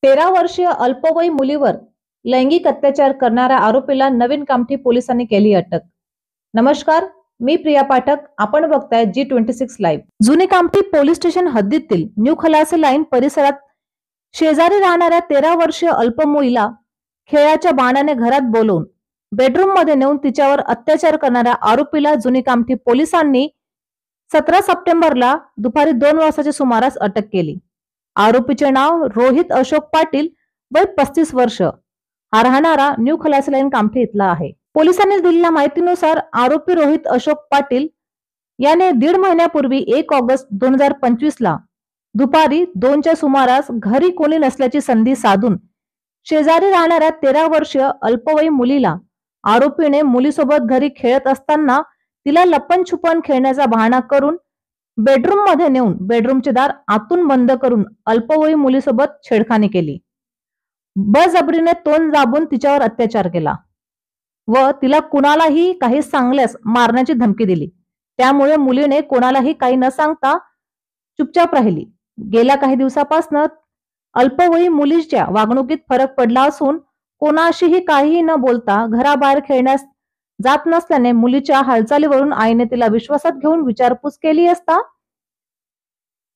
13 वर्षीय अल्पवयीन मुलीवर लैंगिक अत्याचार करणाऱ्या आरोपीला नवीन कामठी पोलिसांनी केली अटक। नमस्कार, मी प्रिया पाठक, आपण बघताय G26 लाईव्ह। जुनी कामठी पोलीस स्टेशन हद्दीतील न्यू खलासी लाईन परिसरात शेजारी राहणाऱ्या 13 वर्षीय अल्पमुलीला खेळाच्या बहाण्याने घरात बोलवून बेडरूम मध्ये नेऊन तिच्यावर अत्याचार करणाऱ्या आरोपीला जुनी कामठी पोलिसांनी 17 सप्टेंबरला दुपारी 2 वाजताच्या सुमारास अटक केली। आरोपीचे नाव रोहित अशोक पाटील, वय 35 वर्ष, हा राहणारा न्यू खलासी लाईन कामठी इथला आहे। पोलिसांनी दिलेल्या माहितीनुसार आरोपी रोहित अशोक पाटील याने 1.5 महिन्यापूर्वी 1 ऑगस्ट 2025 ला दुपारी 2च्या सुमारास घरी कोणी नसल्याची संधी साधून शेजारी राहणाऱ्या 13 वर्षीय अल्पवयीन मुलीला आरोपीने मुलीसोबत घरी खेळत असताना तिला लपन छुपन खेळण्याचा बहाणा करून बेडरूम मध्ये नेऊन बेडरूमचे दार आतून बंद करून अल्पवयीन मुलीसोबत छेडखानी केली। बळजबरीने तोंड दाबून तिच्यावर अत्याचार केला व तिला कुणालाही काही सांगल्यास मारण्याची धमकी दिली। त्यामुळे मुलीने कोणालाही काही न सांगता चुपचाप राहिली। गेल्या काही दिवसापासून अल्पवयीन मुलीच्या वागणुकीत फरक पडला असून कोणाशीही काहीही न बोलता घराबाहेर खेळण्यास जात नसल्याने मुलीच्या हालचालीवरून आईने तिला विश्वासात घेऊन विचारपूस केली असता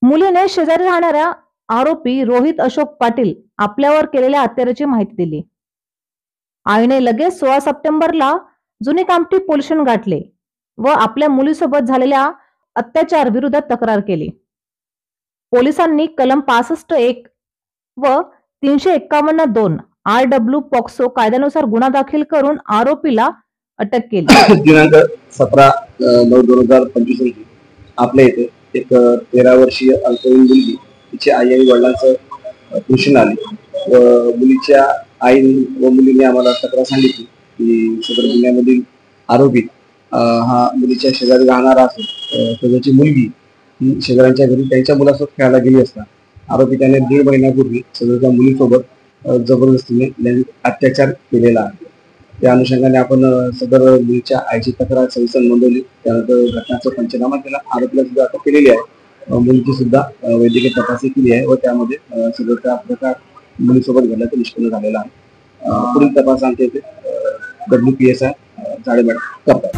मुलीने शेजारी राहणाऱ्या आरोपी रोहित अशोक पाटील आपल्यावर केलेल्या अत्याचाराची माहिती दिली। आईने लगेच 16 सप्टेंबरला जुनी कामठी पोलीस स्टेशन गाठले व आपल्या मुलीसोबत झालेल्या अत्याचार विरोधात तक्रार केली। पोलिसांनी कलम 65(1) व 351(2) RW पॉक्सो कायद्यानुसार गुन्हा दाखल करून आरोपीला अटक केली। दिनांक 17/9/2025 रोजी आपल्या इथे एक 13 वर्षीय अल्पवयीन मुलगी तिची आई आणि वडिलांचं ट्युशन आली व मुलीच्या आई व मुलीने आम्हाला तक्रार सांगितली की सदर गुन्ह्यामधील आरोपी हा मुलीच्या शेजारी राहणारा असून त्याची मुलगी ही शेजाऱ्यांच्या घरी त्यांच्या मुलासोबत खेळायला गेली असता आरोपी त्याने 1.5 महिन्यापूर्वी सदरच्या मुलीसोबत जबरदस्तीने लैंगिक अत्याचार केलेला आहे। त्या अनुषंगाने आपण सदर मुलीच्या आईची तक्रार सविस्तर नोंदवली। त्यानंतर घटनाचा पंचनामा केला, आरोपीला सुद्धा अटक केलेली आहे। मुलीची सुद्धा वैद्यकीय तपासणी केली आहे व त्यामध्ये सदरचा प्रकार मुलीसोबत घडल्याचं निष्पन्न झालेला आहे। पुढील तपास आमच्या इथे WPSI जाडेबाड करतात।